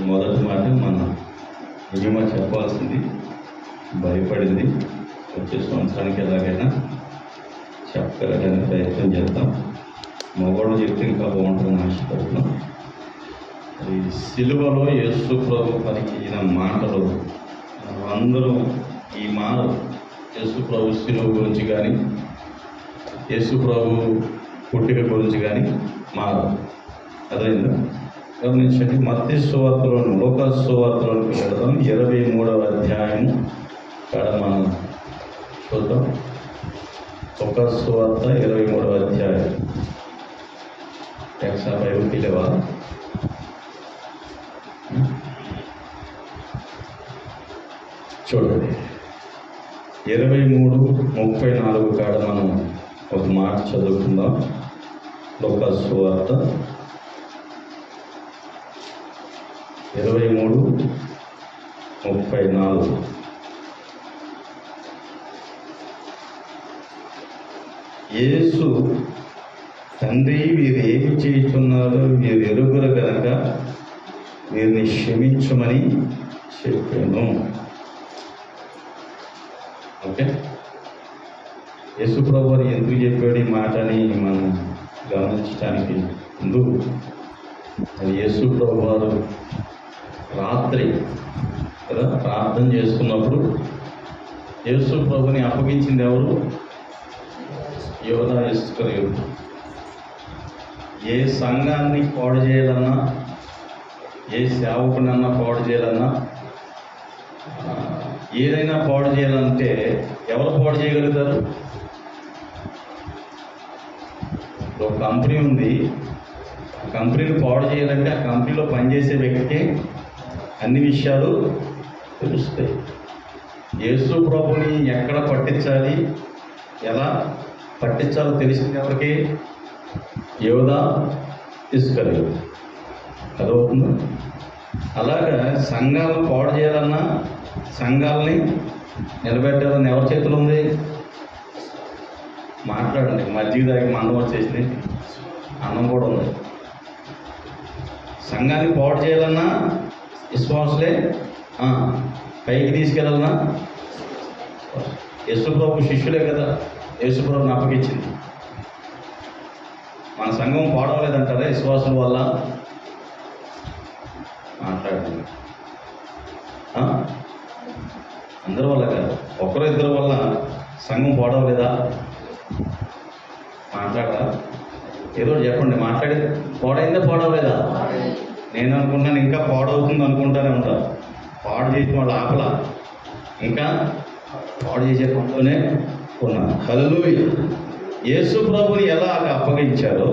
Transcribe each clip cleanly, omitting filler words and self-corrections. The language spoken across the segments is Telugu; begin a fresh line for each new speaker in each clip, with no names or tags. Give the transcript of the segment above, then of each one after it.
మొదటి మాట మనం నిజమా చెప్పాల్సింది, భయపడింది. వచ్చే సంవత్సరానికి ఎలాగైనా చెప్పగలడానికి ప్రయత్నం చేద్దాం. మగవాడు చెప్తే ఇంకా బాగుంటుందని ఆశపడుతున్నాం. అది సిలువలో యేసు ప్రభు పలికిన మాటలు అందరూ ఈ మాట యేసు ప్రభు సిలువ గురించి కానీ యేసు ప్రభు పుట్టిక గురించి కానీ మారదు. అదైందా? గమనించండి. మత్తయి సువార్తలోను లూకా సువార్తలోనికి వెళదాం. 23వ అధ్యాయం ఇక్కడ మనం చూద్దాం. లూకా సువార్త 23వ అధ్యాయం. బైబిల్కి లేవా? చూడండి, 23:34 కాడ మనం ఒక మాట చదువుకుందాం. లూకా సువార్త 23:34. యేసు, తండ్రి, వీరు ఏమి చేస్తున్నారో వీరు ఎరుగురు కనుక వీరిని క్షమించమని చెప్పాను. ఓకే, యేసు ప్రభు ఎందుకు చెప్పాడు ఈ మాట అని మనం గమనించడానికి ముందు, అది యేసు ప్రభు వారు రాత్రి కదా ప్రార్థన చేసుకున్నప్పుడు యేసు ప్రభుని అప్పగించింది ఎవరు? యోధా ఇస్కరియోతు. ఏ సంఘాన్ని పాడు చేయాలన్నా, ఏ సేవకునన్నా పాడు చేయాలన్నా, ఏదైనా పాడు చేయాలంటే ఎవరు పాడు చేయగలుగుతారు? ఒక కంపెనీ ఉంది, ఆ కంపెనీని పాడు చేయాలంటే ఆ కంపెనీలో పనిచేసే వ్యక్తికి అన్ని విషయాలు తెలుస్తాయి. యేసు ప్రభుని ఎక్కడ పట్టించాలి, ఎలా పట్టించాలో తెలిసింది ఎవరికి? యోధా ఇస్కరియోతు. అదవుతుందా? అలాగా సంఘాలను పాడు చేయాలన్నా, సంఘాలని నిలబెట్టాలని ఎవరి చేతులు ఉంది? మాట్లాడండి. మజ్జిగ దాకా అన్నం వచ్చేసింది, అన్నం కూడా ఉంది. సంఘాన్ని పాడు చేయాలన్నా విశ్వాసులే, పైకి తీసుకెళ్ళాలన్నా యేసుప్రభు శిష్యులే కదా యేసుప్రభుని అప్పగించింది. మన సంఘం పాడవలేదంటారా విశ్వాసుల వల్ల? మాట్లాడండి. అందరి వల్ల కాదు, ఒకరు ఇద్దరు వల్ల సంఘం పాడవలేదా? మాట్లాడరా? ఏదో చెప్పండి. మాట్లాడి పాడైందా పాడవలేదా? నేను అనుకుంటున్నాను ఇంకా పాడవుతుంది అనుకుంటానే ఉంటాను. పాడు చేసిన వాళ్ళు ఆపలా, ఇంకా పాడు చేసే పనిలోనే ఉన్నారు. హల్లెలూయా. యేసు ప్రభుని ఎలా అప్పగించారో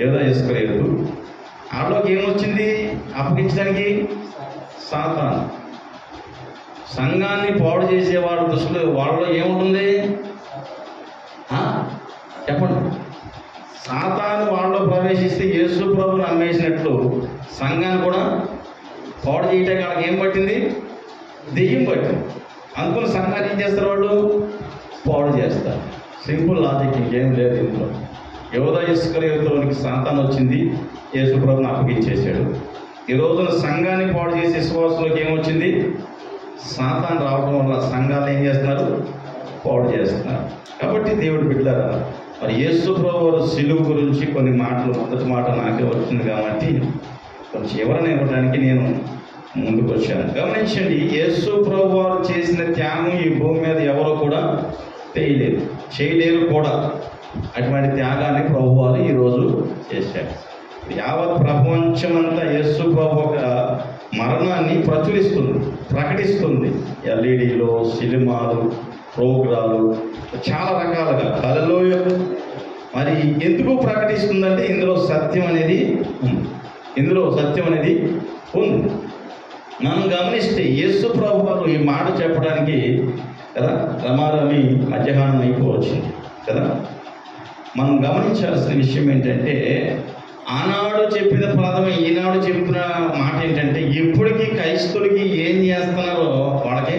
యోధా ఇస్కరియోతు, ఆటలోకి ఏమొచ్చింది అప్పగించడానికి? సాతాను. సంఘాన్ని పాడు చేసేవాడు దృష్టిలో వాళ్ళలో ఏముంటుంది చెప్పండి? సాతాను వాళ్ళలో ప్రవేశిస్తే యేసు ప్రభుని అమ్మేసినట్లు సంఘాన్ని కూడా పాడు చేయటానికి వాళ్ళకి ఏం పట్టింది? దెయ్యం పట్టింది. అనుకున్న సంఘాన్ని ఏం చేస్తారు? వాళ్ళు పాడు చేస్తారు. సింపుల్ లాజిక్, ఇంకేం లేదు ఇందులో. యోధా ఇస్కరియోతులోనికి సాతాను వచ్చింది, యేసు ప్రభుని అప్పగించేశాడు. ఈ రోజున సంఘాన్ని పాడు చేసే విశ్వాసంలోకి ఏమొచ్చింది? సాతాను రావడం వల్ల సంఘాలు ఏం చేస్తున్నారు? పాడు చేస్తున్నారు. కాబట్టి దేవుడు బిడ్డలారా, మరి యేసు ప్రభు సిలువ గురించి కొన్ని మాటలు, మొదటి మాట నాకే వచ్చింది కాబట్టి కొంచెం వివరణ ఇవ్వడానికి నేను ముందుకు వచ్చాను. గమనించండి, యేసు ప్రభు వారు చేసిన త్యాగం ఈ భూమి మీద ఎవరు కూడా చేయలేరు కూడా. అటువంటి త్యాగాన్ని ప్రభు వారు ఈరోజు చేశారు. యావత్ ప్రపంచమంతా యేసు ప్రభు ఒక మరణాన్ని ప్రకటిస్తుంది. ఎల్ఈడీలో, సినిమాలు, ప్రోగ్రాలు, చాలా రకాలుగా. హల్లెలూయా. మరి ఎందుకు ప్రకటిస్తుందంటే ఇందులో సత్యం అనేది ఉంది. మనం గమనిస్తే యేసు ప్రభు వారు ఈ మాట చెప్పడానికి కదా రమారమి మధ్యాహ్నం అయిపోవచ్చింది కదా. మనం గమనించాల్సిన విషయం ఏంటంటే, ఆనాడు చెప్పిన పదమే ఈనాడు చెప్తున్న మాట ఏంటంటే, ఇప్పటికీ క్రైస్తవులకి ఏం చేస్తున్నారో వాళ్ళకే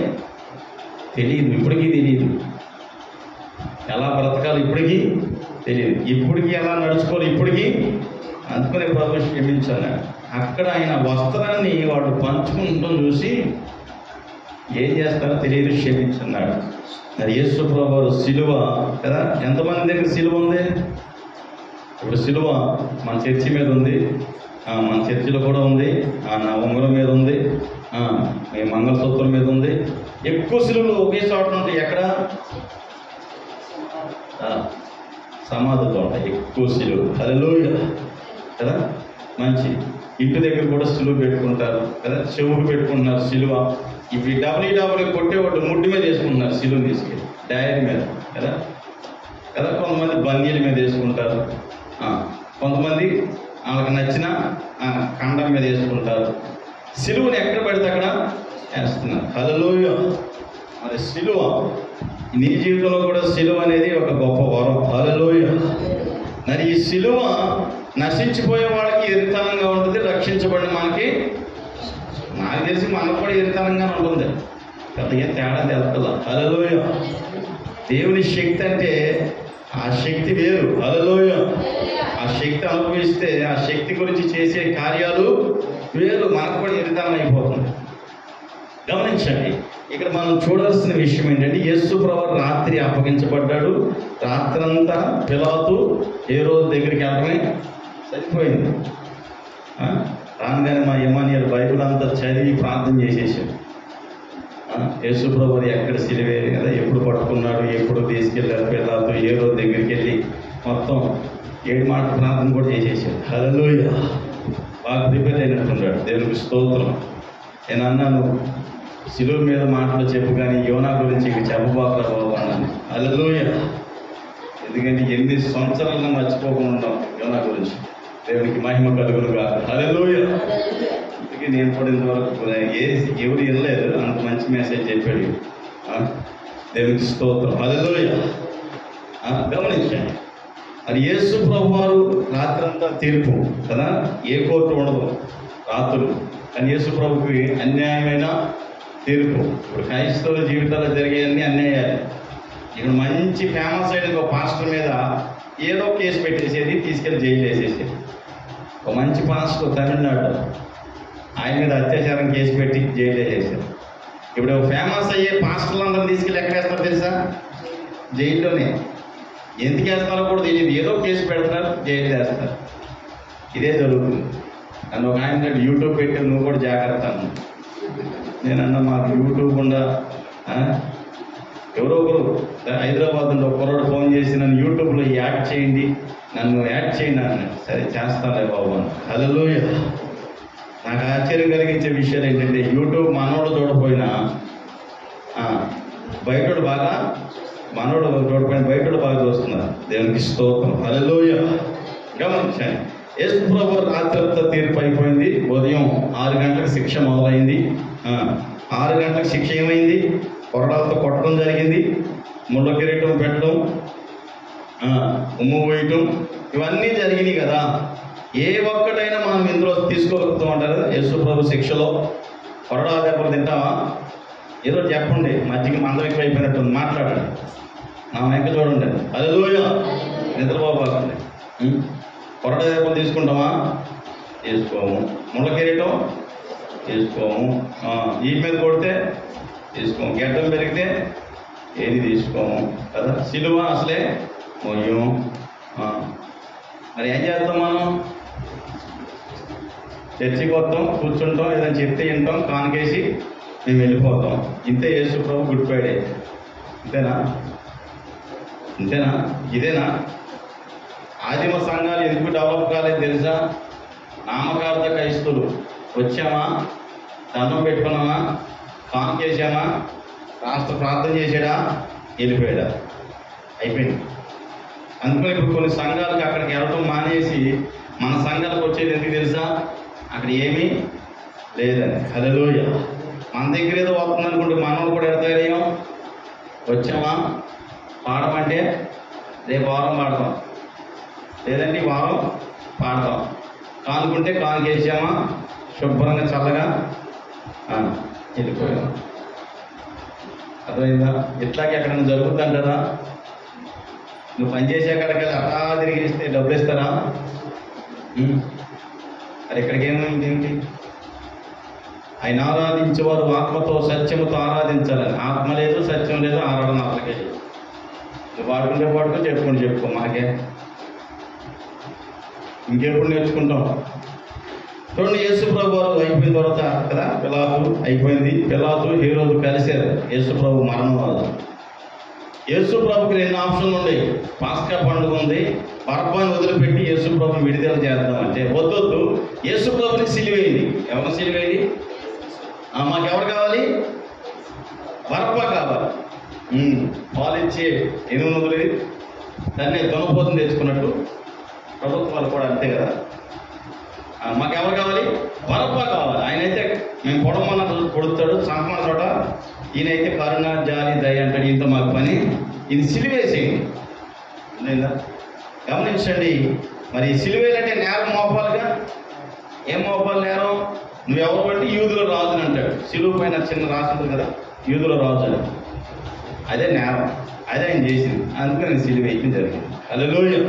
తెలియదు. ఇప్పటికీ తెలియదు. ఎలా బ్రతకాలి ఇప్పటికీ తెలియదు. ఇప్పటికీ ఎలా నడుచుకోవాలి ఇప్పటికీ అందుకనే ప్రభు క్షమించాను. అక్కడ ఆయన వస్త్రాన్ని వాడు పంచుకుంటూ చూసి ఏం చేస్తారో తెలియదు, క్షమించున్నాడు. మరి యేసు ప్రభు సిలువ కదా, ఎంతమంది దగ్గర సిలువ ఉంది? ఇప్పుడు సిలువ మన చర్చి మీద ఉంది, మన చర్చిలో కూడా ఉంది, నా ఉంగరం మీద ఉంది, మీ మంగళసూత్రం మీద ఉంది. ఎక్కువ సిలువలు ఒకే చోట ఉంటాయి. ఎక్కడ? సమాధిలో ఉంటాయి ఎక్కువ సిలువ. హల్లెలూయా కదా. మంచి ఇంటి దగ్గర కూడా సిలువ పెట్టుకుంటారు కదా, చెవుకు పెట్టుకుంటున్నారు సిలువ. ఇవి డబ్ల్యూ కొట్టేవాడు ముడ్డి మీద వేసుకుంటున్నారు సిలువ తీసుకెళ్ళి, డైరీ మీద కదా కదా. కొంతమంది బందీల మీద వేసుకుంటారు, కొంతమంది వాళ్ళకి నచ్చిన కండం మీద వేసుకుంటారు. సిలువని ఎక్కడ పడితే అక్కడ వేస్తున్నారు. హల్లెలూయా. మరి సిలువ నీ జీవితంలో కూడా సిలువ అనేది ఒక గొప్ప వరం. హల్లెలూయా. మరి ఈ సిలువ నశించిపోయే వాళ్ళకి ఎరితనంగా ఉంటుంది, రక్షించబడిన మనకి నాకు తెలిసి మనకు కూడా ఎరితనంగానే ఉంటుంది. పెద్దగా తేడా తెలుస్తుందా? హల్లెలూయా. దేవుని శక్తి అంటే ఆ శక్తి వేరు. హల్లెలూయా. ఆ శక్తి అనుభవిస్తే ఆ శక్తి గురించి చేసే కార్యాలు వేరు, మనకు కూడా ఎరితనం అయిపోతుంది. గమనించండి, ఇక్కడ మనం చూడాల్సిన విషయం ఏంటంటే యేసు ప్రభువు రాత్రి అప్పగించబడ్డాడు. రాత్రంతా పిలాతు హేరోదు దగ్గరికి వెళ్ళడమే సరిపోయింది. రాగానే మా ఇమానియల్ బైబిల్ అంతా చదివి ప్రార్థన చేసేసాడు. యేసు ప్రభువు ఎక్కడ సిలువే కదా, ఎప్పుడు పట్టుకున్నాడు, ఎప్పుడు తీసుకెళ్ళారు పిలాతు, హేరోదు దగ్గరికి వెళ్ళి మొత్తం 7 మాటల ప్రార్థన కూడా చేసేసాడు. హల్లెలూయా. బాగా ప్రిపేర్ అయినట్టున్నాడు. దేవునికి స్తోత్రం. నేను అన్నాను, సిలువ మీద మాటలు చెప్పు కానీ యోనా గురించి ఇక చెప్పబాక బాబు అన్నాను. హల్లెలూయా. ఎందుకంటే 8 సంవత్సరాలను మర్చిపోకుండా ఉంటాం యోనా గురించి. దేవునికి మహిమ కలుగునుగా. హల్లెలూయా. అందుకే నేను కూడా ఇంతవరకు ఎవరు వినలేదు, అంత మంచి మెసేజ్ చెప్పాడు. దేవునికి స్తోత్రం. హల్లెలూయా. గమనించండి, అది యేసు ప్రభు వారు రాత్రంతా తీర్పు కదా, ఏ కోర్టు ఉండదు రాత్రులు. కానీ యేసు ప్రభుకి అన్యాయమైన తీర్పు. ఇప్పుడు క్రైస్తవుల జీవితాల్లో జరిగేవన్నీ అన్యాయాలు. ఇక్కడ మంచి ఫేమస్ అయిన ఒక పాస్టర్ మీద ఏదో కేసు పెట్టేసేది, తీసుకెళ్ళి జైలు వేసేసేది. ఒక మంచి పాస్టర్ తమిళనాడు, ఆయన మీద అత్యాచారం కేసు పెట్టి జైలు వేసేసారు. ఇప్పుడు ఫేమస్ అయ్యే పాస్టర్లందరూ తీసుకెళ్ళి ఎక్కడ వేస్తారు తెలుసా? జైల్లోనే. ఎందుకు వేస్తారో కూడా తెలియదు, ఏదో కేసు పెడతారు, జైలు వేస్తారు. ఇదే జరుగుతుంది. నన్ను ఒక ఆయన యూట్యూబ్ పెట్టి నువ్వు కూడా జాగ్రత్త అన్నా. నేనన్నా మాకు యూట్యూబ్ ఉండా, ఎవరో ఒకరు హైదరాబాద్ నుండి ఒక కుర్రాడు ఫోన్ చేసి నన్ను యూట్యూబ్లో యాడ్ చేయండి, నన్ను యాడ్ చేయండి అన్నాడు. సరే చేస్తానులే బాబు అని. హల్లెలూయా. నాకు ఆశ్చర్యం కలిగించే విషయాలు ఏంటంటే యూట్యూబ్ మనోడు చూడపోయినా బయటోడు బాగా, మనోడు చూడపోయిన బయటోడు బాగా చూస్తున్నారు. దేవునికి స్తోత్రం. హల్లెలూయా. గమనించండి, యేసు ప్రభువు రాత్రంతా తీర్పు అయిపోయింది. ఉదయం 6 గంటలకు శిక్ష మొదలైంది. 6 గంటలకు శిక్ష ఏమైంది? కొరడాలతో కొట్టడం జరిగింది, ముళ్ళ కిరీటం పెట్టడం, ఉమ్ము పోయటం, ఇవన్నీ జరిగినాయి కదా. ఏ ఒక్కటైనా మనం ఇందులో తీసుకోగలుగుతాం అంటారు యేసు ప్రభు శిక్షలో? కొరడాల దెబ్బలు తింటావా? ఏదో చెప్పండి, మధ్యకి మందం ఎక్కువ అయిపోయినట్టుంది, మాట్లాడండి, నా వెంక చూడండి. హల్లెలూయా. నిద్రపోబాకండి. కొరడ దెబ్బలు తీసుకుంటామా? తీసుకోము. ముళ్ళ కిరీటం తీసుకోము. ఈ మీద కొడితే తీసుకోము. గడ్డం పెరిగితే ఏది తీసుకోము కదా. సిలువ అసలే మొయ్యం. మరి ఏం చేస్తాం మనం? చర్చికి వస్తాం, కూర్చుంటాం, ఏదైనా చెప్తే వింటాం, కానుకేసి మేము వెళ్ళిపోతాం. ఇంతే యేసు ప్రభు గుడ్ ఫ్రైడే. ఇంతేనా? ఇంతేనా? ఇదేనా? ఆదిమ సంఘాలు ఎందుకు డెవలప్ కాలేదు తెలుసా? నామకార్థ క్రైస్తవులు వచ్చామా, దండం పెట్టుకున్నామా, కానుకేసామా, రాష్ట్ర ప్రార్థన చేసాడా, వెళ్ళిపోయాడా, అయిపోయింది. అందుకని ఇప్పుడు కొన్ని సంఘాలకు అక్కడికి వెళ్ళటం మానేసి మన సంఘాలకు వచ్చేది ఎందుకు తెలుసా? అక్కడ ఏమీ లేదని. హల్లెలూయా. మన దగ్గర ఏదో వస్తుంది అనుకుంటే మనం కూడా ఎడతారేమో. వచ్చామా, పాడమంటే రేపు వారం పాడతాం, లేదంటే వారం పాడతాం. కానుకుంటే కానుకేసామా, శుభ్రంగా చల్లగా వెళ్ళిపోయాం. అర్థమైందా? ఇట్లాగే ఎక్కడైనా జరుగుతుందంటారా? నువ్వు పనిచేసే కాడికి అలా తిరిగిస్తే డబ్బులు ఇస్తారా? అది ఇక్కడికి ఏమైంది ఏంటి? ఆయన ఆరాధించేవారు ఆత్మతో సత్యముతో ఆరాధించాలని. ఆత్మ లేదు, సత్యం లేదు, ఆరాధన అసలుకే లేదు. నువ్వు వాడుకుంటే చెప్పుకో మాకే. ఇంకెప్పుడు నేర్చుకుంటాం? చూడండి, యేసు ప్రభు వారు అయిపోయిన తర్వాత కదా, పిలాతు అయిపోయింది. పిలాతు హేరోదు కలిశారు యేసు ప్రభు మరణం వల్ల. యేసు ప్రభుకి 2 ఆప్షన్లు ఉన్నాయి. పాస్కా పండుగ ఉంది, బరబ్బాను వదిలిపెట్టి యేసు ప్రభుని విడుదల చేద్దామంటే వద్దొద్దు, యేసు ప్రభుని సిలువేయండి. ఎవరిని సిలువేయండి? మాకెవరు కావాలి? బరబ్బా కావాలి. పాలిచ్చే 800 దాన్ని దొనపోతుని తెచ్చుకున్నట్టు ప్రభుత్వాలు కూడా అంతే కదా. మాకెవరు కావాలి? బరబ్బా కావాలి. ఆయనైతే మేము పొడమన్న కొడుతాడు, చంపమన్న చోట ఈయనైతే కరుణ, జాలి, దయ అంటాడు. ఇంత మాకు పని, ఇది సిలువేసేయండి. లేదా గమనించండి. మరి సిలువేలంటే నేరం మోపాలిగా. ఏం మోపాలి నేరం? నువ్వెవరు బట్టి యూదుల రాజుని అంటాడు. సిలువు పైన చిన్న రాసింది కదా, యూదుల రాజు అని. అదే నేరం, అదే ఆయన చేసింది. అందుకని నేను సిలువ వేయడం జరిగింది. హల్లెలూయా.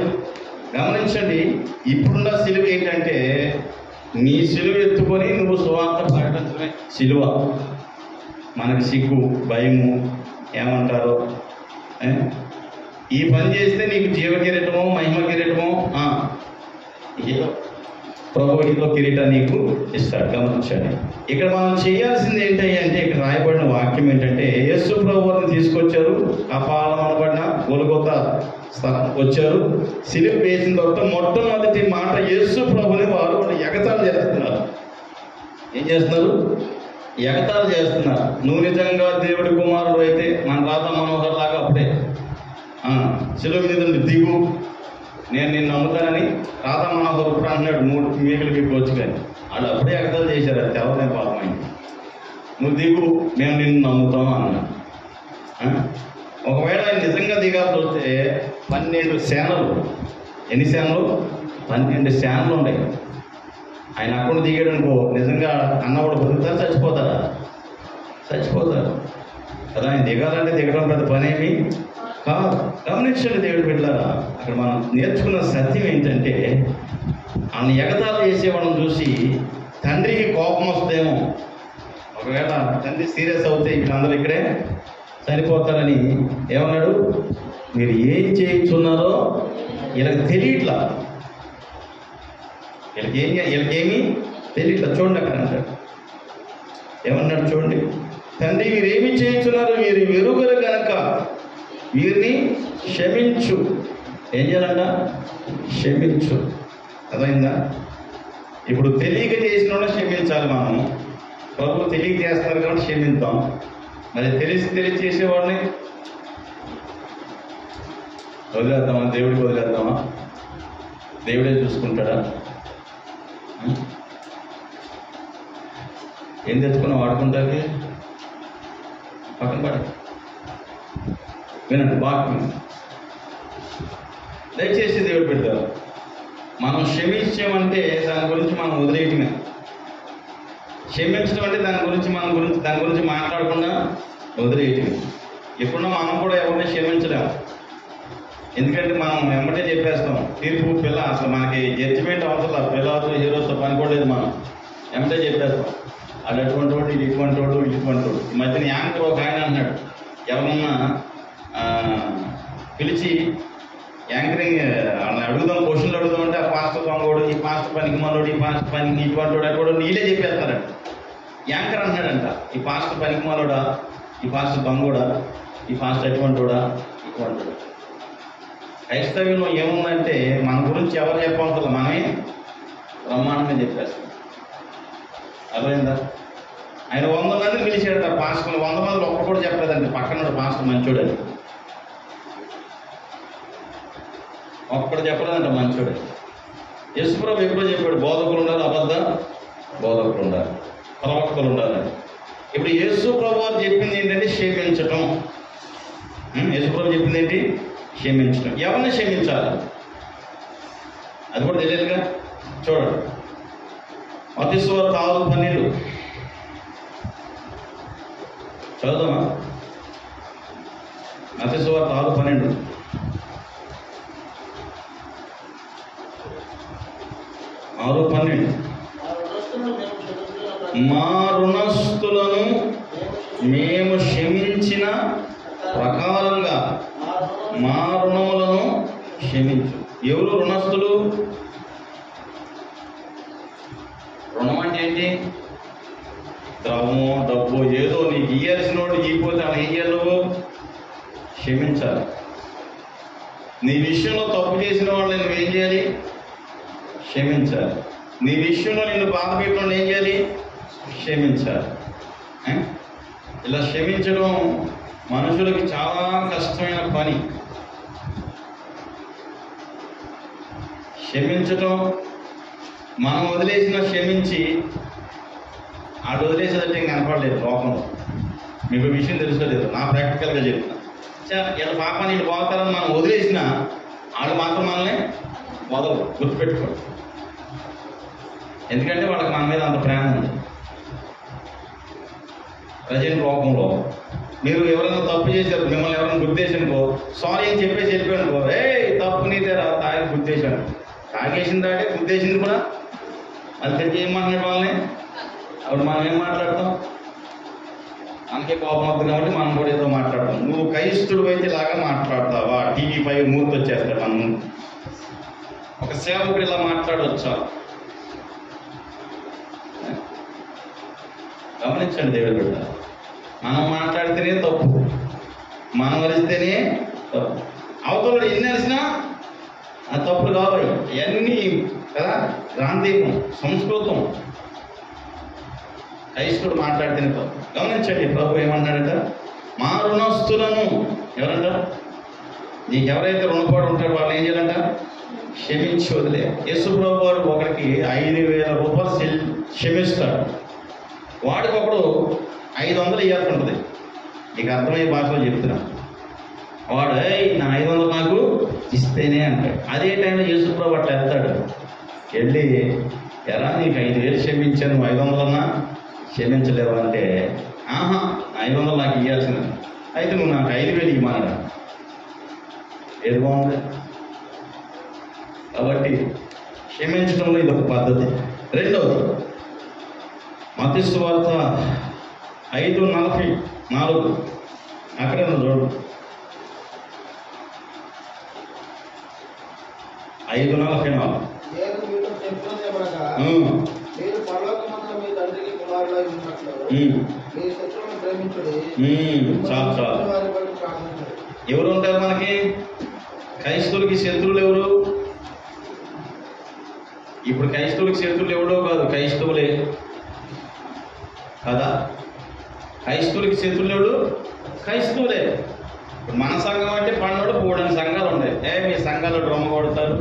గమనించండి, ఇప్పుడున్న సిలువ ఏంటంటే నీ సిలువ ఎత్తుకొని నువ్వు సువార్త ప్రకటించడమే సిలువ. మనకి సిగ్గు, భయము, ఏమంటారో ఈ పని చేస్తే నీకు జీవ కిరీటమో మహిమ కిరీటమో ఏదో ప్రభు ఇంట్లో కిరీటం నీకు ఇస్తాడు. గమనించండి, ఇక్కడ మనం చేయాల్సింది ఏంటి అంటే, ఇక్కడ రాయబడిన వాక్యం ఏంటంటే, యేసు ప్రభువుని తీసుకొచ్చారు, కపాలం అనబడిన గొల్గొతా వచ్చారు. సిలువ వేసిన తర్వాత మొట్టమొదటి మాట యేసు ప్రభుని వారు ఎగతాళి చేస్తున్నారు. ఏం చేస్తున్నారు? ఎగతాళి చేస్తున్నారు. నువ్వు నిజంగా దేవుడి కుమారుడు అయితే మన రాధా మనోహర్ లాగా అప్పుడే సిలువ మీద దిగు, నేను నిన్ను నమ్ముతానని రాధా మనోహర్ ఇప్పుడు అన్నాడు. 3 మీకులు మీకు వచ్చి, కానీ వాళ్ళు అప్పుడే ఎగతాళి చేశారు. అది తెల్లనే పాపమైంది. నువ్వు దిగు, మేము నిన్ను నమ్ముతాం అన్నాడు. ఒకవేళ ఆయన నిజంగా దిగాల్సి వస్తే 12 సేనలు, ఎన్ని సేనలు? 12 సేనలు ఉన్నాయి. ఆయన అక్కడ దిగాడు అనుకో, నిజంగా అన్నవాడు బతుకుతారు, చచ్చిపోతారా? చచ్చిపోతారు కదా. ఆయన దిగాలంటే దిగడం పెద్ద పనేమి కాదు. గమనించండి దేవుడి బిడ్డలారా, అక్కడ మనం నేర్చుకున్న సత్యం ఏంటంటే, ఆయన ఎగతాళి చేసేవాళ్ళని చూసి తండ్రికి కోపం వస్తుందేమో. ఒకవేళ తండ్రి సీరియస్ అవుతే వీళ్ళందరూ ఇక్కడే చనిపోతారని ఏమన్నాడు? మీరు ఏం చేయించున్నారో వీళ్ళకి తెలియట్లా, వీళ్ళకేమీ తెలియట్లా. చూడండి అక్కడ అంటాడు, ఏమన్నాడు చూడండి, తండ్రి మీరేమి చేయించున్నారు, మీరు వెరుగురు కనుక వీరిని క్షమించు. ఏం చేయాలంట? క్షమించు. అర్థమైందా? ఇప్పుడు తెలియక చేసిన వాళ్ళని క్షమించాలి మనం. ప్రభు తెలియక చేస్తున్నారు కాబట్టి క్షమిద్దాం. మరి తెలిసి చేసేవాడిని వదిలేద్దామా? దేవుడికి వదిలేద్దామా? దేవుడే చూసుకుంటాడా? ఏం తెచ్చుకున్నా వాడుకుంటానికి పక్కన పడ. వినండి వాక్యం, దయచేసి దేవుడు పెట్టారు. మనం క్షమించామంటే దాని గురించి మనం వదిలేయటమే. క్షమించడం అంటే దాని గురించి మాట్లాడకుండా వదిలేయటమే. ఎప్పుడన్నా మనం కూడా ఎవరిని క్షమించలేము. ఎందుకంటే మనం వెంబటే చెప్పేస్తాం. తీర్పు పిల్ల అసలు మనకి జడ్జిమెంట్ అవసరం. పిల్లలతో హీరోతో పని కూడా లేదు. మనం వెంబటే చెప్పేస్తాం. వాళ్ళు అటువంటి వాడు, ఇది ఇటువంటి వాడు, ఇటువంటి వాడు. ఈ మధ్యన యాంకర్ ఒక ఆయన అన్నాడు, ఎవరన్నా పిలిచి యాంకరింగ్ వాళ్ళని అడుగుదాం, క్వశ్చన్లు అడుగుదామంటే ఆ పాస్టర్ దొంగోడు, ఈ పాస్టర్ పనికి మనోడు, ఈ పాస్టర్ పనికి ఇటువంటి వాడు అటువంటి నీళ్ళే చెప్పేస్తారంట. యాంకర్ అన్నాడంట, ఈ పాస్టర్ పనికి మనోడా, ఈ పాస్టర్ దొంగోడా, ఈ పాస్టర్ ఎటువంటి వాడా, ఇటువంటి వాడు. క్రైస్తవ్యంలో ఏముందంటే మన గురించి ఎవరు చెప్పవసరం, మనమే బ్రహ్మాండంగా చెప్పేస్తాం. అర్థమైందా? ఆయన 100 మందిని పిలిచాడట పాస్టర్లు. 100 మందిలో ఒక్కడు కూడా చెప్పలేదండి పక్కన పాస్టర్ మంచోడని. ఒక్కడు చెప్పలేదంట మంచోడని. యేసుప్రభు ఎప్పుడో చెప్పాడు, బోధకులు ఉండాలి, అబద్ధ బోధకులు ఉండాలి, ప్రవక్తలు ఉండాలని. ఇప్పుడు యేసుప్రభు వారు చెప్పింది ఏంటంటే క్షమించటం. యేసుప్రభు చెప్పింది ఏంటి? క్షమించటం. ఎవరిని క్షమించాలి అది కూడా తెలియదుగా. చూడండి, మత్తయి సువార్త 6:12 చదువుదామా? మత్తయి సువార్త 6:12. 6:12 మా రుణస్థులను మేము క్షమించిన ప్రకారంగా మా రుణములను క్షమించు. ఎవరు రుణస్థులు? రుణం అంటే ఏంటి? ద్రవమో డబ్బు ఏదో నీకు ఇయ్యాల్సిన వాడు ఇయ్యిపోతే అలా ఏం చేయాలి? నువ్వు క్షమించాలి. నీ విషయంలో తప్పు చేసిన వాళ్ళని నువ్వేం చేయాలి? క్షమించాలి. నీ విషయంలో నిన్ను బాధ పెట్టడం ఏం చేయాలి? క్షమించాలి. ఇలా క్షమించడం మనుషులకి చాలా కష్టమైన పని. క్షమించటం మనం వదిలేసిన క్షమించి ఆడు వదిలేసేదంటే ఇంకా కనపడలేదు లోకంలో. మీకు విషయం తెలుసుకోలేదు, నా ప్రాక్టికల్గా చెప్తున్నా. ఇలా పాపాన్ని ఇటు పోతారని మనం వదిలేసిన ఆడు మాత్రం మనల్ని వదలరు, గుర్తుపెట్టుకోండి. ఎందుకంటే వాళ్ళకి మన మీద అంత ప్రేమ ఉంది. ప్రజెంట్ లోకంలో మీరు ఎవరైనా తప్పు చేశారు, మిమ్మల్ని ఎవరైనా గుర్తేసానుకో, సారీ అని చెప్పేసి వెళ్ళిపోయానుకో, తప్పు నీదేరా తాగి గుర్తేశాను. తాగేసిన దాటే గుర్తేసింది కూడా అది తెచ్చి ఏం మాట్లాడే వాళ్ళని అప్పుడు మనం ఏం మాట్లాడతాం? మనకే కోపం అవుతుంది కాబట్టి మనం కూడా ఏదో మాట్లాడతాం. నువ్వు క్రైస్తుడు అయితే ఇలాగా మాట్లాడతావా? టీవీ పై మూర్తి వచ్చేస్తాడు మనం. ఒక సేవకుడు ఇలా మాట్లాడవచ్చా? గమనించండి దేవుడి బిడ్డ, మనం మాట్లాడితేనే తప్పు, మనం వరిస్తేనే తప్పు. అవతల ఎన్ని అరిసినా ఆ తప్పులు కావాలి. ఇవన్నీ కదా గాంధీకం, సంస్కృతం. క్రైస్తుడు మాట్లాడితేనే తప్పు. గమనించండి, ప్రభు ఏమన్నాడంట? మా రుణస్తులను ఎవరంట? నీకు ఎవరైతే రుణపడి ఉంటారో వాళ్ళు ఏం చేయాలంట? క్షమించి వదిలే. యేసు ప్రభు వాడు ఒకరికి 5,000 రూపాయలు క్షమిస్తాడు. వాడికి ఒకడు 500 ఇవ్వాల్సి ఉంటుంది. నీకు అర్థమయ్యే భాషలో చెప్తున్నా. వాడు నా 500 నాకు ఇస్తేనే అంటాడు. అదే టైంలో యేసు ప్రభు అట్లా వెళ్తాడు, వెళ్ళి ఎరా నీకు 5,000 క్షమించాను, 500 క్షమించలేవు అంటే, ఆహా 500 నాకు ఇవ్వాల్సింది, అయితే నువ్వు నాకు 5,000 ఇవ్వమన్నాడు. ఏది బాగుంది? కాబట్టి క్షమించడంలో ఇది ఒక పద్ధతి. రెండవది మత్తయి సువార్త 5:44 అక్కడే చూడు. 5:44 చాలు చాలు. ఎవరు ఉంటారు మనకి? క్రైస్తవులకి శత్రువులు ఎవరు? ఇప్పుడు క్రైస్తవులకి శత్రువులు ఎవడో కాదు, క్రైస్తవులే కదా. క్రైస్తవులకి శత్రువులు ఎవడు? క్రైస్తవులే. ఇప్పుడు మన సంఘం అంటే పన్నోడు పోవడానికి సంఘాలు ఉన్నాయి. మీ సంఘాలు డ్రమ్మ కొడతారు,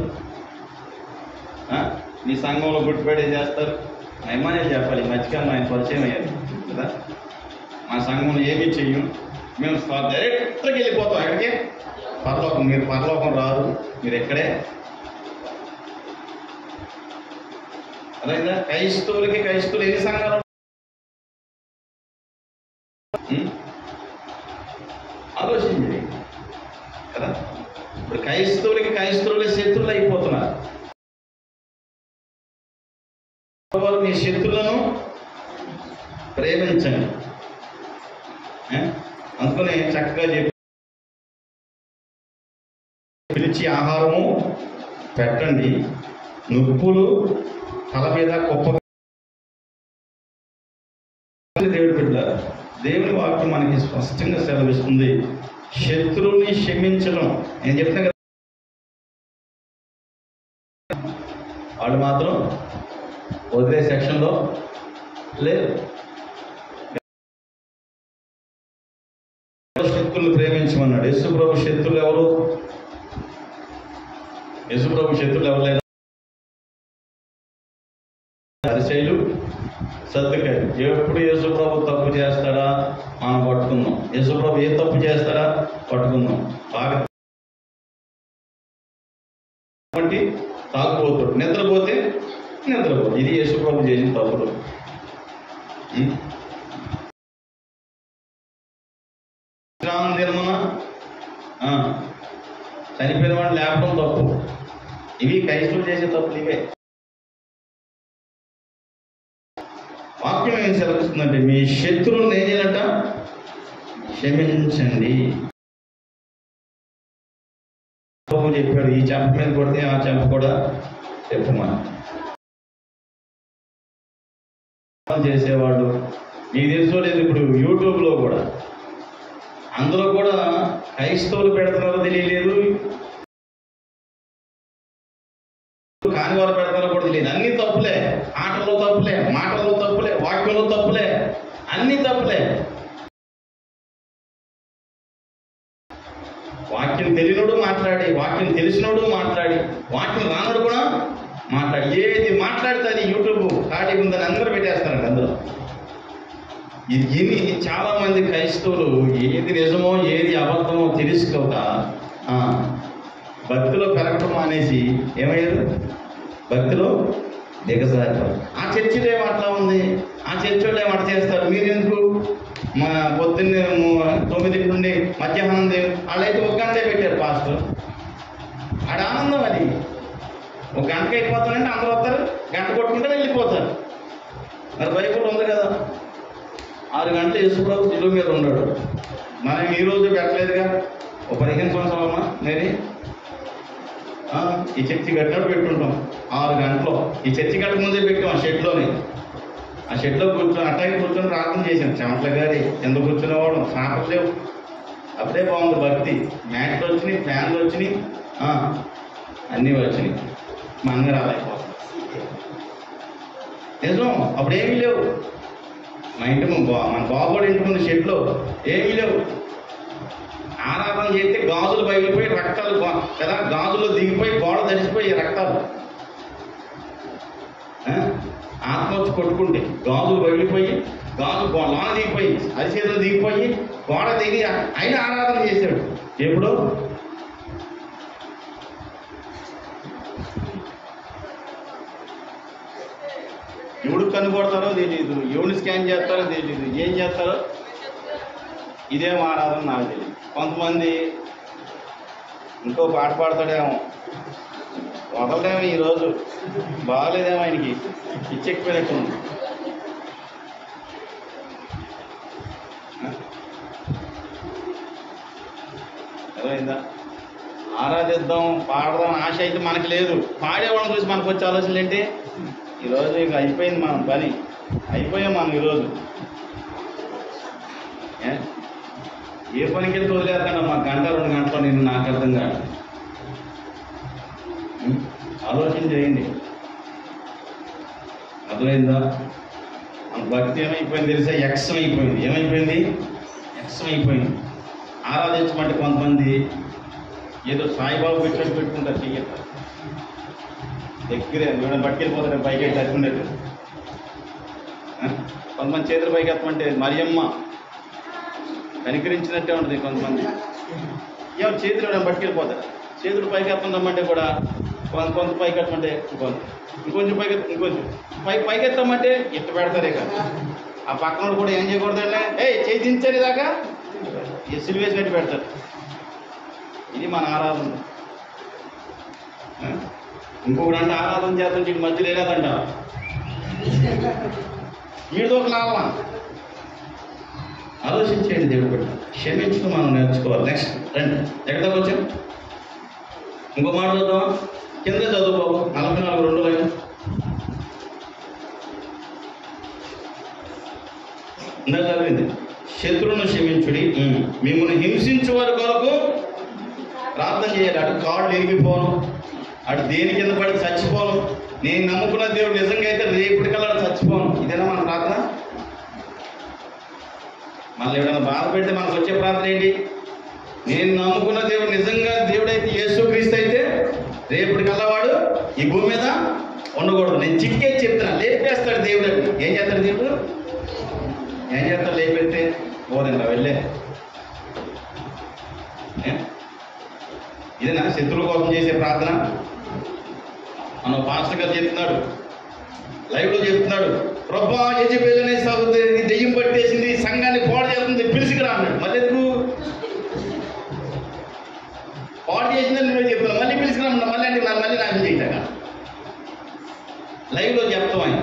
మీ సంఘంలో గుట్టుపెడే చేస్తారు. ఏమనే చెప్పాలి, ఈ మధ్యకాలం ఆయన పరిచయం అయ్యారు కదా. మా సంఘంలో ఏమీ చెయ్యం, మేము డైరెక్ట్గా వెళ్ళిపోతాం ఎక్కడికి? పరలోకం. మీరు పరలోకం రాదు, మీరు ఎక్కడే. అదైందా? క్రైస్తవులు ఎన్ని సంఘాలు? ఆలోచించండి కదా. ఇప్పుడు క్రైస్తవులే శత్రువులు అయిపోతున్నారు. మీ శత్రువులను ప్రేమించండి. అందుకనే చక్కగా చెప్పి పిలిచి ఆహారము పెట్టండి, నొప్పులు తల మీద గొప్ప. దేవుడి బిడ్డ, దేవుని వాక్యం మనకి స్పష్టంగా సెలవిస్తుంది, శత్రువుని క్షమించడం. నేను చెప్తున్నా కదా, వాడు మాత్రం వదిలే సెక్షన్లో లేదు. శత్రువులు ప్రేమించమన్నాడు. యేసుప్రభు శత్రువులు ఎవరు? యేసుప్రభు శత్రువులు ఎవరు లేదా? పరిసయ్యులు, సద్దుకాయలు. ఎప్పుడు యేసుప్రభు తప్పు చేస్తాడా మనం పట్టుకుందాం, యేసుప్రభు ఏ తప్పు చేస్తాడా పట్టుకుందాం. బాగా తాగుపోతాడు, నిద్రపోతే ఇది యేసుప్రభు చేసిన తప్పులు. విశ్రామ దినమున చనిపోయిన వాడిని లేపడం తప్పు. ఇవి క్రైస్తవులు చేసే తప్పులు ఇవే. వాక్యం ఏం సెలవుస్తుందంటే మీ శత్రువులను ఏం చేయాలంట? క్షమించండి. చెప్పాడు, ఈ చెంప మీద కొడితే ఆ చెంప కూడా చెప్పమని. చేసేవాళ్ళు మీకు తెలుసో లేదు, ఇప్పుడు యూట్యూబ్లో కూడా అందులో కూడా క్రైస్తవులు పెడుతున్నారో తెలియలేదు, కాని వారు పెడతారో కూడా తెలియదు. అన్ని తప్పులే, ఆటల్లో తప్పులే, మాటల్లో తప్పులే, వాక్యంలో తప్పులే, అన్ని తప్పులే. వాక్యం తెలియనోడు మాట్లాడి, వాక్యం తెలిసినోడు మాట్లాడి, వాక్యం రానోడు కూడా మాట్లాడి, ఏది మాట్లాడితే అది యూట్యూబ్ కాటి ఉందని అందరూ పెట్టేస్తారండి అందులో. ఇది విని చాలా మంది క్రైస్తవులు ఏది నిజమో ఏది అబద్ధమో తెలుసుకోక భక్తిలో పెరగటం అనేసి ఏమయ్యారు? భక్తిలో దిగజారు. ఆ చర్చిలో ఏమో అట్లా ఉంది, ఆ చర్చిలో ఏమో అట్లా చేస్తారు, మీరు ఎందుకు మా పొద్దున్నే 9 నుండి మధ్యాహ్నం వాళ్ళైతే 1 గంటే పెట్టారు పాస్టర్. ఆడ ఆనందం అది. 1 గంటకి అయిపోతారంటే అందరూ వస్తారు, గంట కొట్టుకుంటే వెళ్ళిపోతారు. మరి బైబిల్ ఉంది కదా, 6 గంటలు యేసుప్రభు శిలువ మీద ఉన్నాడు. మనం ఈరోజు పెట్టలేదుగా, ఒక 15 సంవత్సరాలమ్మా నేను ఈ చర్చి కట్టినట్టు పెట్టుకుంటాం. 6 గంటలు ఈ చర్చి కట్టక ముందే పెట్టాం ఆ షెడ్లోని. ఆ షెడ్లో కూర్చొని అట్టాగే కూర్చొని ప్రార్థన చేశాం. చెమట్ల గారి కింద కూర్చునేవాడు, సాపలు లేవు. అప్పుడే బాగుంది భక్తి. మ్యాట్లు వచ్చినాయి, ఫ్యాన్లు వచ్చినాయి, అన్నీ వచ్చినాయి. మా అన్న రాలేకపోతుంది నిజం. అప్పుడు ఏమీ లేవు. మా ఇంటి మన బాబు ఇంటి ముందు షెడ్లో ఏమీ లేవు. ఆరాధన చేస్తే గాజులు బయలుపోయి రక్తాలు కదా, గాజులు దిగిపోయి గోడ తడిసిపోయి రక్తాలు, ఆత్మ వచ్చి కొట్టుకుంటే గాజులు బయలుపోయి, గాజు లోన దిగిపోయి, అరిచేతులు దిగిపోయి, గోడ దిగి అయినా ఆరాధన చేశాడు. ఎప్పుడు? ఎవడు కనుగొడతారో తెలియదు, ఎవడు స్కాన్ చేస్తారో తెలియదు, ఏం చేస్తారో. ఇదేం ఆరాధన నాకు తెలియదు. కొంతమంది ఇంకో పాట పాడతాడేమో, వదలడేమో, ఈరోజు బాగాలేదేమో, ఆయనకి పిచ్చెక్కిపోయినట్టుంది. అర్థమైందా? ఆరాధిద్దాం, పాడదాం ఆశ అయితే మనకి లేదు. పాడేవాళ్ళని చూసి మనకు వచ్చే ఆలోచనలు ఏంటి? ఈరోజు ఇక అయిపోయింది మన పని, అయిపోయాం మనం ఈరోజు. ఏ పనికి వెళ్ళి వదిలేస్తాను మా 1-2 గంటలు నేను, నాకు అర్థం కాదు. ఆలోచన చేయండి. అర్థమైందా? మన భక్తి ఏమైపోయింది తెలుసా? యక్షం అయిపోయింది. ఏమైపోయింది? యక్షం అయిపోయింది. ఆరాధించమంటే కొంతమంది ఏదో సాయిబాబు పెట్టుకుంటారు, చెయ్యట దగ్గరే ఎవరైనా పట్టుకెళ్ళిపోతారు, పైకి తట్టుకునేది. కొంతమంది చేతులు పైకి ఎత్తమంటే మరియమ్మ కనికరించినట్టే ఉంటుంది. కొంతమంది ఏమో చేతులు ఎవరైనా పట్టుకెళ్ళిపోతారు, చేతులు పైకి ఎత్తమంటే కూడా కొంత పైకి ఎత్తమంటే ఇంకొంచెం పైకి, ఇంకొంచెం పైకి ఎత్తామంటే ఇట్ట పెడతారే కదా. ఆ పక్కన కూడా ఏం చేయకూడదంటే చేయి దించారు దాకా ఎస్సులు వేసినట్టు పెడతారు. ఇది మన ఆరాధన. ఇంకొకటి అంటే ఆరాధన చేస్తుంటే ఇటు మధ్యలో లేదంట, వీడితో ఒక లాభం. ఆలోచించేయండి. దేవుడు కూడా క్షమించుకు మనం నేర్చుకోవాలి. నెక్స్ట్ రండి, ఎక్కడ వచ్చాం? ఇంకో మాట చదువుతాం, కింద చదువు బాబు. 44:2 లైన్ ఇందాక చదివింది. శత్రువును క్షమించుడి, మిమ్మల్ని హింసించే వారి కొరకు ప్రార్థన చేయాలి. అటు కాళ్ళు ఇరిగిపోను, అటు దేని కింద పడి చచ్చిపోను. నేను నమ్ముకున్న దేవుడు నిజంగా అయితే రేపటికల్లా చచ్చిపోను. ఇదేనా మన ప్రార్థన? మళ్ళీ ఎవరైనా బాధ పెడితే మనకు వచ్చే ప్రార్థన ఏంటి? నేను నమ్ముకున్న దేవుడు నిజంగా దేవుడైతే యేసుక్రీస్తు అయితే రేపటికల్లా వాడు ఈ భూమి మీద ఉండకూడదు. నేను చిక్కేసి చెప్తున్నా, లేపేస్తాడు దేవుడు. ఏం చేస్తాడు దేవుడు? ఏం చేస్తాడు? లేపెడితే పోదండి వెళ్ళే. ఇదేనా శత్రువుల కోసం చేసే ప్రార్థన? మన పాస్టర్ గారు చెప్తున్నాడు, లైవ్లో చెప్తున్నాడు, ప్రభా యెజబెల్ అనే సహోదరి దెయ్యం పట్టేసింది, సంఘాన్ని పాడు చేస్తుంది, పిలిచికి అన్నాడు. మళ్ళీ ఎందుకు పాడు చేసిందని నువ్వు చెప్తున్నావు, మళ్ళీ పిలిచికురామన్నా, మళ్ళీ అంటే మళ్ళీ నాకు చేయటాక లైవ్లో చెప్తాం. ఆయన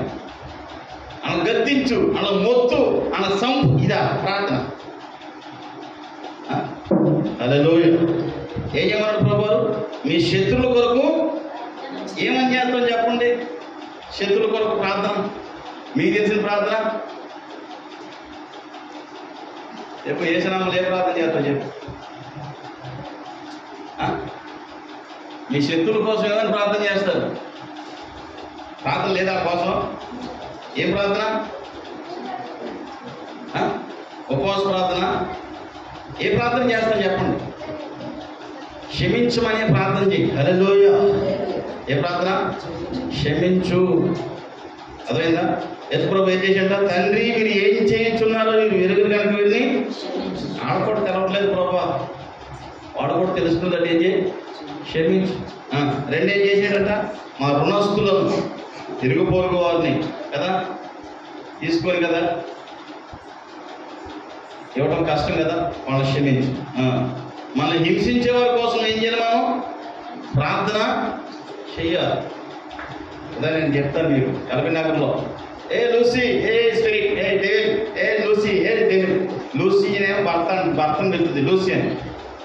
అలా గద్దించు, అలా మొత్తు, అలా సంపు. ఇదా ప్రార్థన? హల్లెలూయా. ఏం చేయమన్నాడు ప్రభువారు? మీ శత్రువుల కొరకు ఏమని చేస్తాం చెప్పండి? శత్రువుల కొరకు ప్రార్థన. మీకు తెలిసిన ప్రార్థన చెప్పు. యేసునామములో ఏ ప్రార్థన చేస్తావు చెప్పు. మీ శత్రువుల కోసం ఏమైనా ప్రార్థన చేస్తారు? ప్రార్థన లేదా కోసం? ఏం ప్రార్థన? ఉపవాస ప్రార్థన. ఏ ప్రార్థన చేస్తాం చెప్పండి? క్షమించమనే ప్రార్థన చేయి. హల్లెలూయా. ఏ ప్రార్థన? క్షమించు. అర్థమైందా? యేసు ప్రభు ఏం చేశాడ? తండ్రి మీరు ఏం చేయించున్నారో మీరు ఎరుగురు కనుక వీరిని. ఆడ కూడా తెలవట్లేదు ప్రభు, వాడు కూడా తెలుసుకుందంటే ఏం చేయి? క్షమించు. రెండేం చేసాడట? మా రుణస్తులను, తిరుగు పొరుగు వారిని కదా తీసుకొని కదా ఇవ్వటం కష్టం కదా, వాళ్ళని క్షమించు. మనల్ని హింసించే వారి కోసం ఏం చేయాలి? మనం ప్రార్థన చెయ్యాలి. అదే నేను చెప్తాను మీకు. కల్పనగర్లో ఏ లూసీ, ఏ స్పిరిట్, ఏ డెవిల్, ఏ లూసీ, ఏ డెవిల్. లూసీ అనేమో భర్తను పిలుస్తుంది లూసీ అని.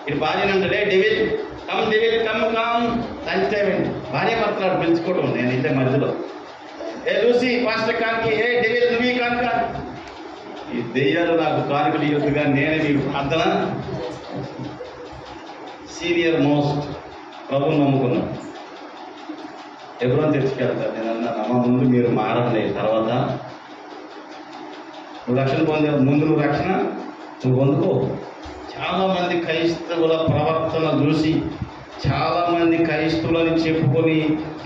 ఇటు భార్యని అంటాడు ఏ devil come, devil come come. Lunch time అండి, భార్య భర్తలు పిలుచుకోవడం. నేను ఇంటే మధ్యలో ఏ లూసీ పాస్టర్ కానికి, ఏ డెవిల్ నువ్వు కానుక. ఈ దెయ్యాలు నాకు కానుకలు ఇవ్వద్దుగా, నేనే మీకు ప్రార్థన. సీనియర్ మోస్ట్ ప్రభుని నమ్ముకున్నాను. ఎవరో తెచ్చుకెళ్తారు. నేను అన్నాను అమ్మ ముందు మీరు మారండి, తర్వాత నువ్వు రక్షణ పొందే ముందు నువ్వు రక్షణ నువ్వు పొందుకో. చాలామంది క్రైస్తవుల ప్రవర్తన చూసి, చాలామంది క్రైస్తవులని చెప్పుకొని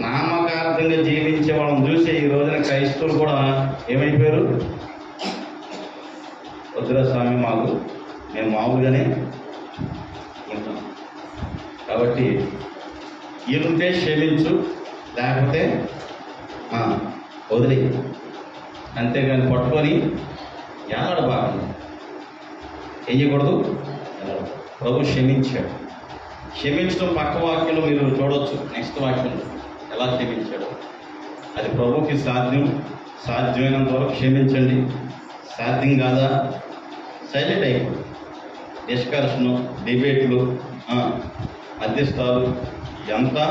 నామకార్థంగా జీవించే వాళ్ళని చూసి ఈ రోజున క్రైస్తవులు కూడా ఏమైపోయారు? వద్దురా స్వామి మాకు, మేము మామూలుగానే ఉంటాం. కాబట్టి ఈరుంటే క్షమించు, లేకపోతే వదిలి. అంతేగాని పట్టుకొని ఏనాడు బాగా ఏం చేయకూడదు. ప్రభు క్షమించాడు. క్షమించడం పక్క వాక్యంలో మీరు చూడవచ్చు. నెక్స్ట్ వాక్యంలో ఎలా క్షమించాడు. అది ప్రభుకి సాధ్యం. సాధ్యమైనంత వరకు క్షమించండి. సాధ్యం కాదా సైలెంట్ అయిపోయి డిస్కషను, డిబేట్లు, మధ్యస్థాలు ఇదంతా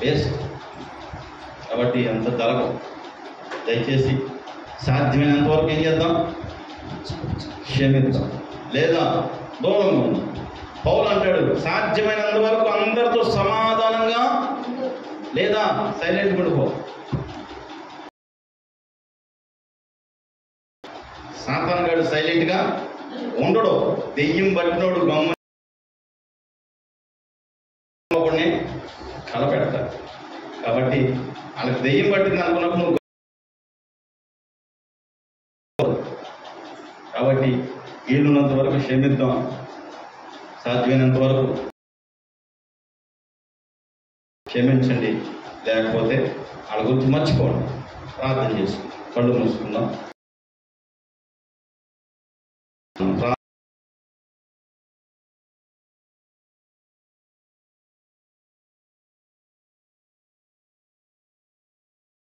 వేస్ట్. కాబట్టి అంత జరగవు. దయచేసి సాధ్యమైనంత వరకు ఏం చేద్దాం? క్షమిద్దాం, లేదా దూరంగా ఉందాం. పౌలు అంటాడు సాధ్యమైనంత వరకు అందరితో సమాధానంగా, లేదా సైలెంట్ పడిపో. సాతాను గాడు సైలెంట్గా ఉండడు. దెయ్యం పట్టినోడు గమ్మ కలపెడతాడు. కాబట్టి వాళ్ళకి దెయ్యం పట్టింది అనుకున్నప్పుడు నువ్వు, కాబట్టి వీలున్నంత వరకు క్షమిద్దాం. సాధ్యమైనంత వరకు క్షమించండి, లేకపోతే వాళ్ళ గురించి మర్చిపోండి. ప్రార్థన చేసుకుందాం, కళ్ళు మూసుకుందాం.